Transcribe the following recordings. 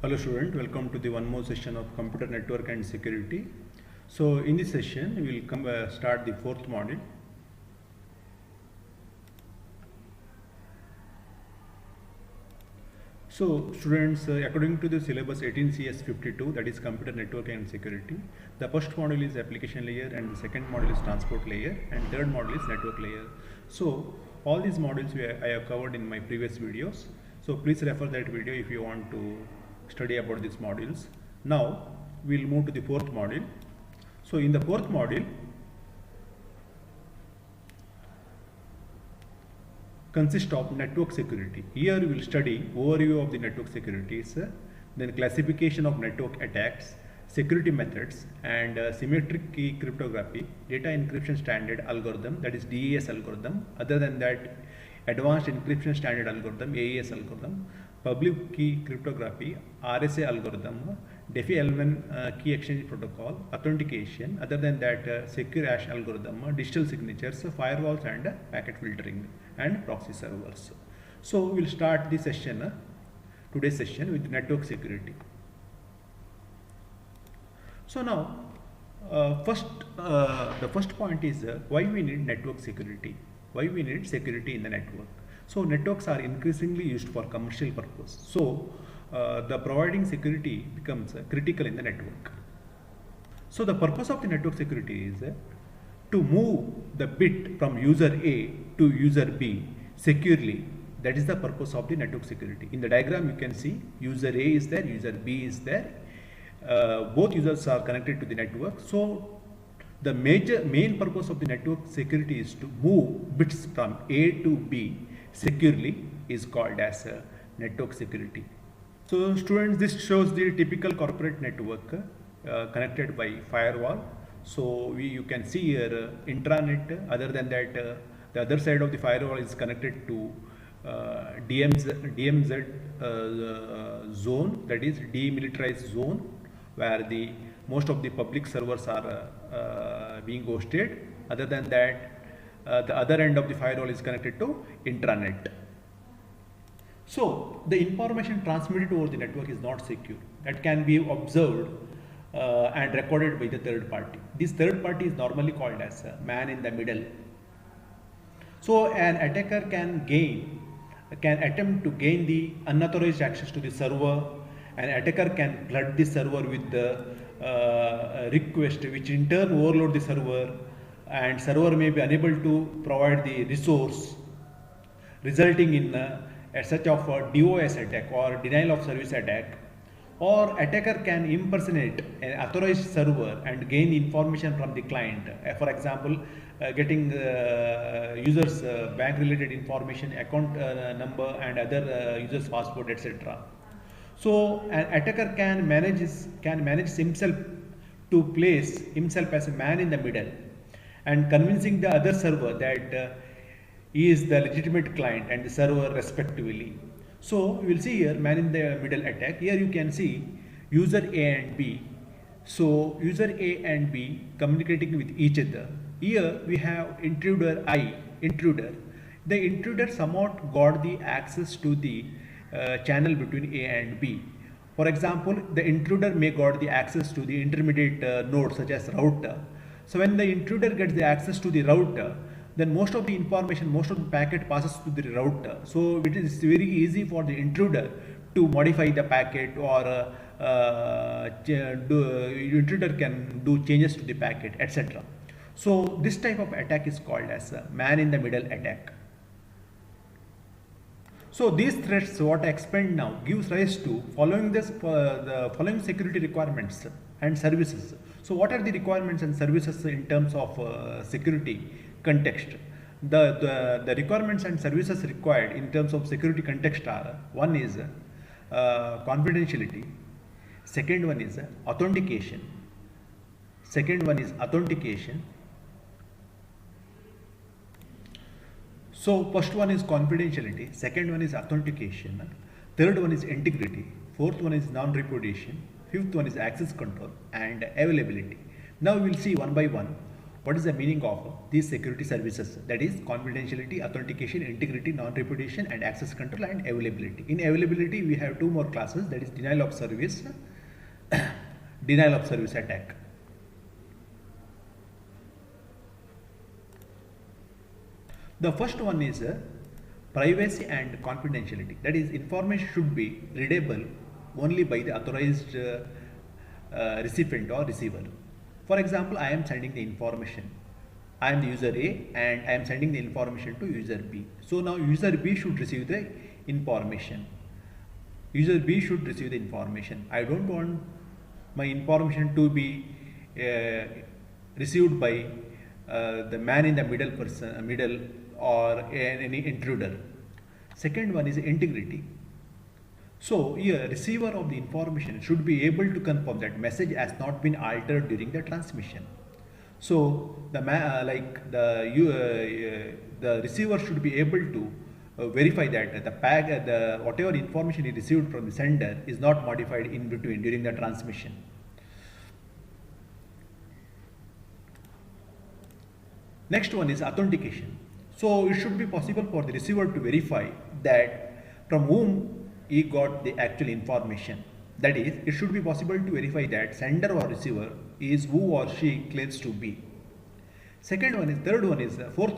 Hello student, welcome to the one more session of computer network and security. So in this session we will start the fourth module. So students, according to the syllabus 18 CS 52, that is computer network and security, the first module is application layer and the second module is transport layer and third module is network layer. So all these modules I have covered in my previous videos. So please refer that video if you want to study about these modules. Now we will move to the fourth module. So in the fourth module consists of network security. Here we will study overview of the network securities, then classification of network attacks, security methods, and symmetric key cryptography, data encryption standard algorithm, that is DES algorithm. Other than that, advanced encryption standard algorithm, AES algorithm, public key cryptography, RSA algorithm, Diffie-Hellman key exchange protocol, authentication. Other than that, secure hash algorithm, digital signatures, firewalls, and packet filtering and proxy servers. So we'll start the session, today's session, with network security. So now, the first point is why we need network security. Why we need security in the network. So networks are increasingly used for commercial purpose. So the providing security becomes critical in the network. So the purpose of the network security is to move the bit from user A to user B securely. That is the purpose of the network security. In the diagram you can see user A is there, user B is there. Both users are connected to the network. So the main purpose of the network security is to move bits from A to B securely, is called as network security. So students, this shows the typical corporate network connected by firewall. So you can see here intranet. Other than that, the other side of the firewall is connected to DMZ zone, that is demilitarized zone, where the most of the public servers are being hosted. Other than that, the other end of the firewall is connected to intranet. So the information transmitted over the network is not secure. That can be observed and recorded by the third party. This third party is normally called as a man in the middle. So an attacker can attempt to gain the unauthorized access to the server. An attacker can flood the server with the request, which in turn overload the server, and server may be unable to provide the resource, resulting in such of a DOS attack or denial of service attack. Or attacker can impersonate an authorized server and gain information from the client. For example, getting users bank related information, account number, and other users passport, etc. So an attacker can manage himself to place himself as a man in the middle and convincing the other server that he is the legitimate client and the server respectively. So we will see here man in the middle attack. Here you can see user A and B. So user A and B communicating with each other. Here we have intruder I, intruder. The intruder somewhat got the access to the channel between A and B. For example, the intruder may got the access to the intermediate node such as router. So when the intruder gets the access to the router, then most of the information, most of the packet passes to the router. So it is very easy for the intruder to modify the packet, or intruder can do changes to the packet, etc. So this type of attack is called as a man in the middle attack. So these threats, what I explained now, gives rise to the following security requirements and services. So what are the requirements and services in terms of security context? The requirements and services required in terms of security context are: one is confidentiality, second one is authentication, So first one is confidentiality, second one is authentication, third one is integrity, fourth one is non-repudiation, fifth one is access control and availability. Now we will see one by one what is the meaning of these security services? That is confidentiality, authentication, integrity, non-repudiation, and access control and availability. In availability, we have two more classes, that is denial of service, denial of service attack. The first one is privacy and confidentiality. That is, information should be readable only by the authorized recipient or receiver. For example, I am sending the information. I am the user A and I am sending the information to user B. So now user B should receive the information. User B should receive the information. I don't want my information to be received by the man in the middle or any intruder. Second one is integrity. So here receiver of the information should be able to confirm that message has not been altered during the transmission. So the receiver should be able to verify that the whatever information he received from the sender is not modified in between during the transmission. Next one is authentication. So it should be possible for the receiver to verify that from whom he got the actual information. That is, it should be possible to verify that sender or receiver is who or she claims to be. Fourth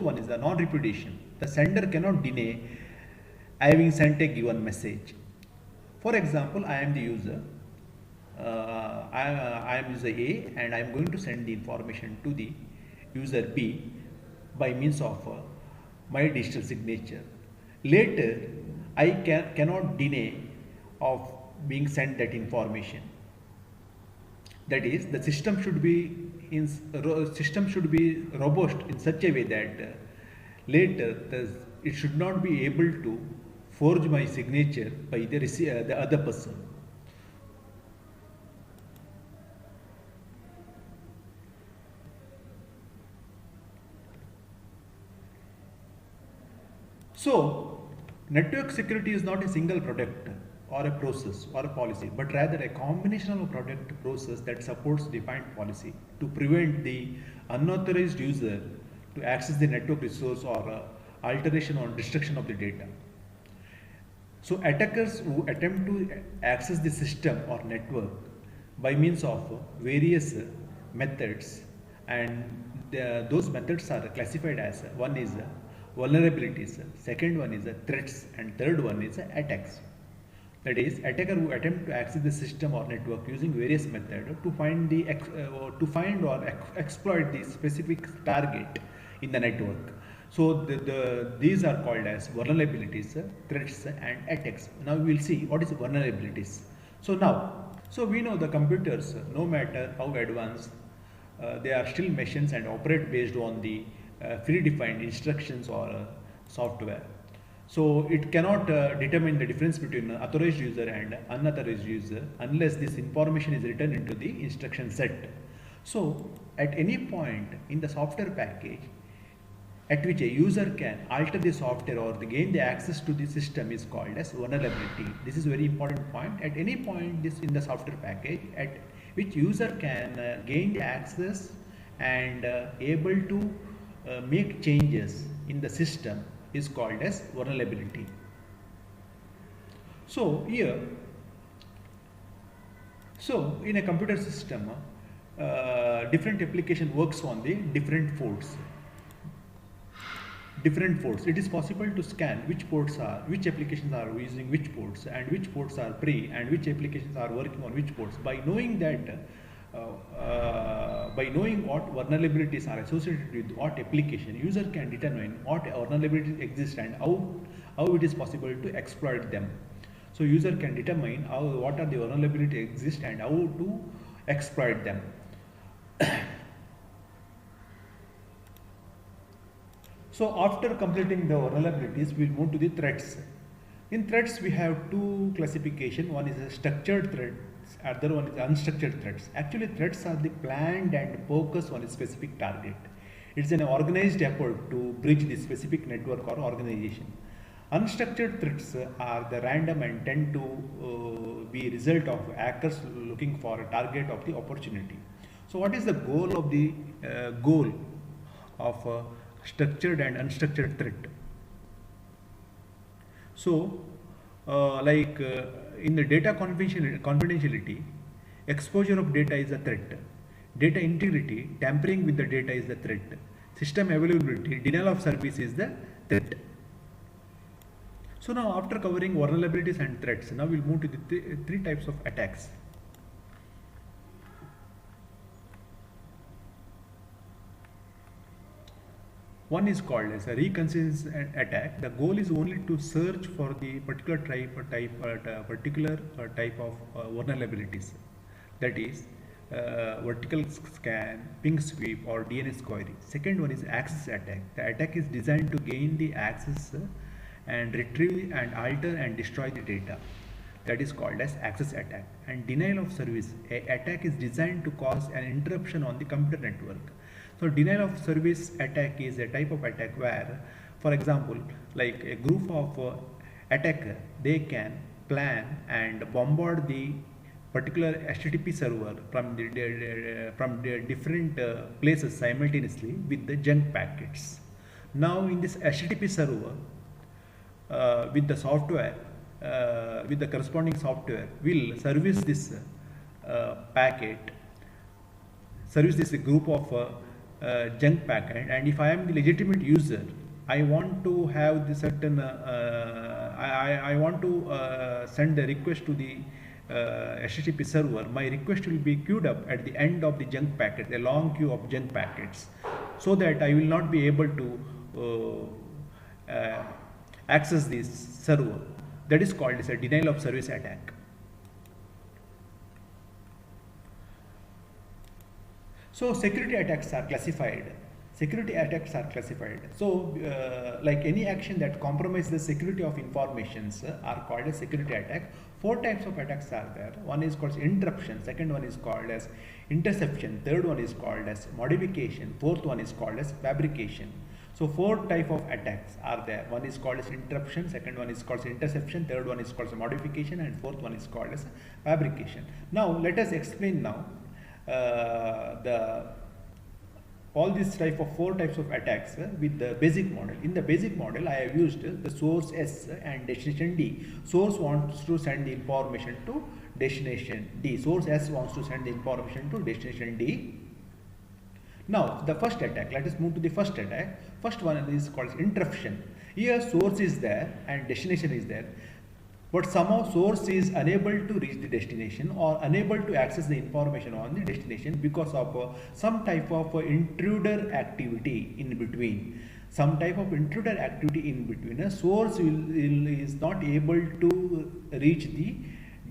one is the non-repudiation. The sender cannot deny having sent a given message. For example, I am the user. I am user A and I am going to send the information to the user B by means of my digital signature. Later, I cannot deny of being sent that information. That is, the system should be robust in such a way that later it should not be able to forge my signature by the other person. So, network security is not a single product or a process or a policy, but rather a combination of a product process that supports defined policy to prevent the unauthorized user to access the network resource or alteration or destruction of the data. So, attackers who attempt to access the system or network by means of various methods, and those methods are classified as one is vulnerabilities, second one is threats, and third one is attacks. That is, attacker who attempt to access the system or network using various methods to find or exploit the specific target in the network. So these are called as vulnerabilities, threats, and attacks. Now we will see what is vulnerabilities. So we know the computers, no matter how advanced, they are still machines and operate based on the predefined instructions or software. So it cannot determine the difference between authorized user and unauthorized user unless this information is written into the instruction set. So at any point in the software package at which a user can alter the software or gain the access to the system is called as vulnerability. This is a very important point. At any point in the software package at which user can gain the access and able to make changes in the system is called as vulnerability. So here, in a computer system, different application works on the different ports. It is possible to scan which applications are using which ports, and which ports are free, and which applications are working on which ports. By knowing that, by knowing what vulnerabilities are associated with what application, user can determine what vulnerabilities exist and how it is possible to exploit them. So user can determine what are the vulnerabilities exist and how to exploit them. So after completing the vulnerabilities, we will move to the threats. In threats, we have two classifications. One is a structured threats, other one is unstructured threats. Actually, threats are the planned and focused on a specific target. It's an organized effort to breach the specific network or organization. Unstructured threats are the random and tend to be a result of hackers looking for a target of the opportunity. So what is the goal of the of structured and unstructured threat. So, in the data confidentiality, exposure of data is a threat. Data integrity, tampering with the data is the threat. System availability, denial of service is the threat. So now after covering vulnerabilities and threats, now we'll move to the three types of attacks. One is called as a reconnaissance attack. The goal is only to search for the particular type of vulnerabilities. That is vertical scan, ping sweep, or DNS query. Second one is access attack. The attack is designed to gain the access and retrieve and alter and destroy the data. That is called as access attack. And denial of service. An attack is designed to cause an interruption on the computer network. So denial of service attack is a type of attack where, for example, like a group of attacker, they can plan and bombard the particular HTTP server from the different places simultaneously with the junk packets. Now in this HTTP server, with the software, with the corresponding software, will service this packet, service this group of junk packet, and if I am the legitimate user, I want to have the certain I want to send the request to the HTTP server. My request will be queued up at the end of the junk packet, a long queue of junk packets, so that I will not be able to access this server. That is called as a denial of service attack. So security attacks are classified. So like any action that compromises the security of informations are called as security attack. 4 types of attacks are there. One is called interruption, second one is called as interception, third one is called as modification, fourth one is called as fabrication. So 4 types of attacks are there. One is called as interruption, second one is called as interception, third one is called as modification, and fourth one is called as fabrication. Now let us explain now all these type of 4 types of attacks with the basic model. In the basic model, I have used the source S and destination D. Source wants to send the information to destination D. Source S wants to send the information to destination D. Now the first attack, let us move to the first attack. First one is called interruption. Here source is there and destination is there, but somehow source is unable to reach the destination or unable to access the information on the destination because of some type of intruder activity in between. Some type of intruder activity in between. A source is not able to reach the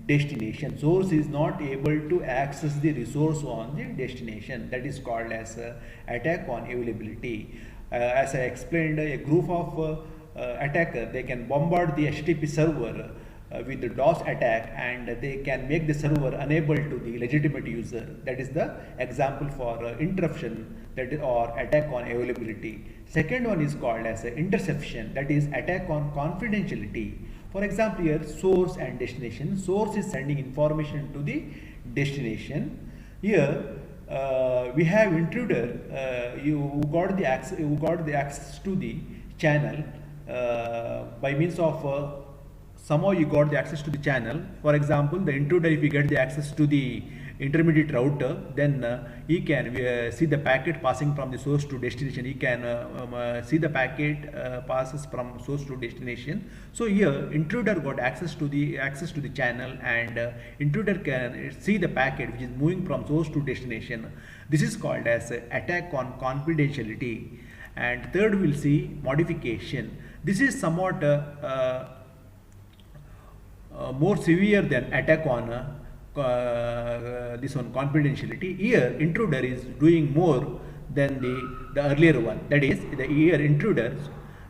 destination. Source is not able to access the resource on the destination. That is called as attack on availability. As I explained, a group of attacker, they can bombard the HTTP server with the DOS attack, and they can make the server unable to the legitimate user. That is the example for interruption, that is, or attack on availability. Second one is called as interception, that is attack on confidentiality. For example, here source and destination. Source is sending information to the destination. Here we have intruder. You got the access to the channel by means of somehow you got the access to the channel. For example, the intruder, if you get the access to the intermediate router, then he can see the packet passing from the source to destination. He can see the packet passes from source to destination. So here intruder got access to the channel, and intruder can see the packet which is moving from source to destination. This is called as attack on confidentiality. And third, we'll see modification. This is somewhat more severe than attack on this one confidentiality. Here intruder is doing more than the earlier one. That is, the here intruder,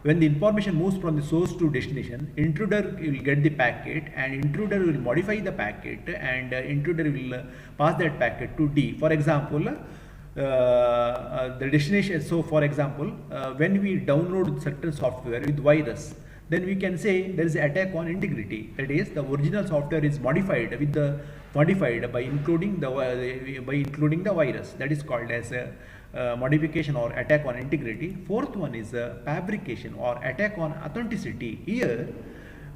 when the information moves from the source to destination, intruder will get the packet, and intruder will modify the packet, and intruder will pass that packet to D. For example, the destination. So for example, when we download certain software with virus, then we can say there is an attack on integrity. That is, the original software is modified by including the virus. That is called as modification or attack on integrity. Fourth one is fabrication or attack on authenticity. Here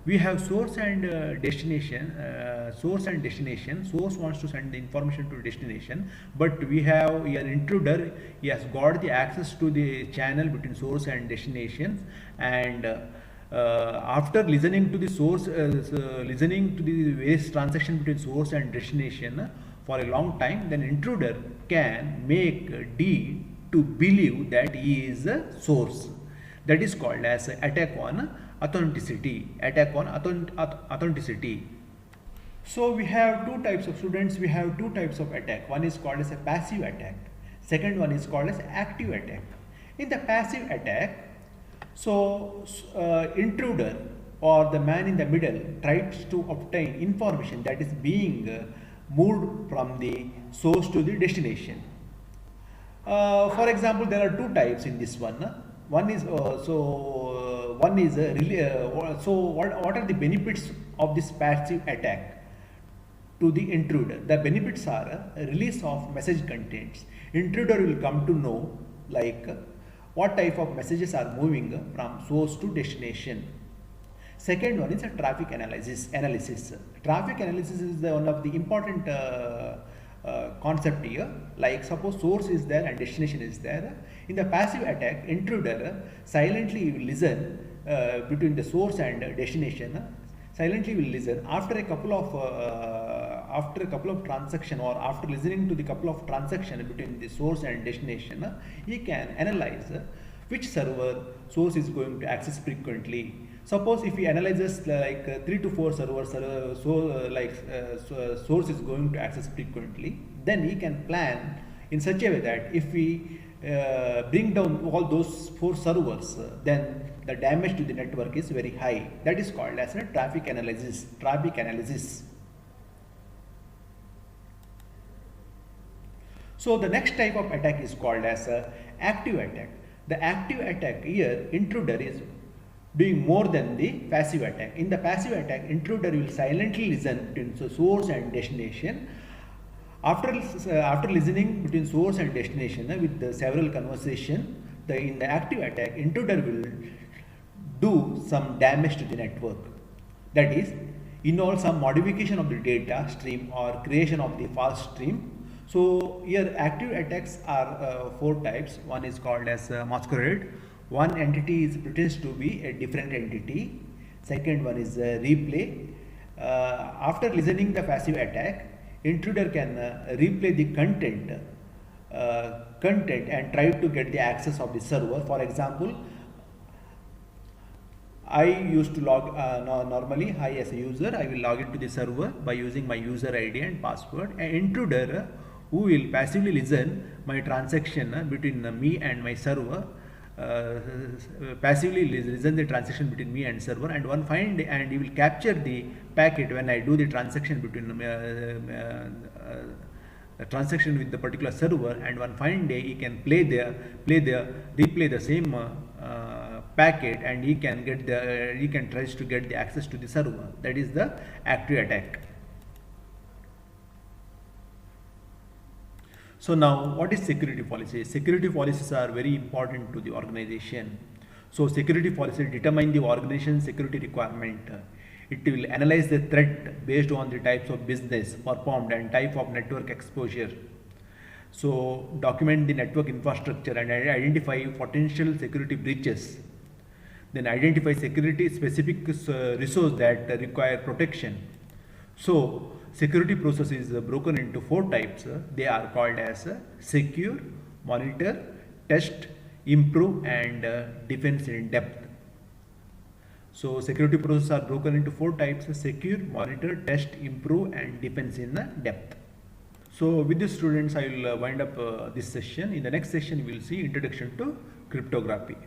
we have source and destination. Source wants to send the information to destination, but we have here intruder. He has got the access to the channel between source and destination, and after listening to the source, listening to the various transaction between source and destination for a long time, then intruder can make D to believe that he is a source. That is called as attack on authenticity. Attack on authenticity. So we have two types of students. We have two types of attack. One is called as a passive attack. Second one is called as active attack. In the passive attack, so intruder or the man in the middle tries to obtain information that is being moved from the source to the destination. For example, there are two types in this one. One is so what are the benefits of this passive attack to the intruder? The benefits are a release of message contents. Intruder will come to know like what type of messages are moving from source to destination. Second one is a traffic analysis. Traffic analysis is one of the important concept here. Like suppose source is there and destination is there. In the passive attack, intruder silently will listen between the source and destination. Silently will listen after a couple of transaction, or after listening to the couple of transaction between the source and destination, he can analyze which server source is going to access frequently. Suppose if he analyzes like 3 to 4 servers, source is going to access frequently, then he can plan in such a way that if we bring down all those 4 servers, then the damage to the network is very high. That is called as a traffic analysis. So the next type of attack is called as a active attack. The active attack here, intruder is doing more than the passive attack. In the passive attack, intruder will silently listen to source and destination. After listening between source and destination with the several conversation, in the active attack, intruder will do some damage to the network. That is, involve some modification of the data stream or creation of the false stream. So here active attacks are 4 types. One is called as masquerade. One entity pretends to be a different entity. Second one is replay. After listening the passive attack, intruder can replay the content and try to get the access of the server. For example, I used to normally I as a user, I will log into the server by using my user ID and password. An intruder who will passively listen my transaction between me and my server, passively listen the transaction between me and server, and one fine day, and he will capture the packet when I do the transaction between transaction with the particular server, and one fine day he can replay the same packet, and he can try to get the access to the server. That is the active attack. So now, what is security policies? Security policies are very important to the organization. So security policies determine the organization's security requirement. It will analyze the threat based on the types of business performed and type of network exposure. So document the network infrastructure and identify potential security breaches. Then identify security specific resources that require protection. So security process is broken into 4 types. They are called as secure, monitor, test, improve, and defense in depth. So security processes are broken into 4 types: secure, monitor, test, improve, and defense in depth. So with this, students, I will wind up this session. In the next session we will see introduction to cryptography.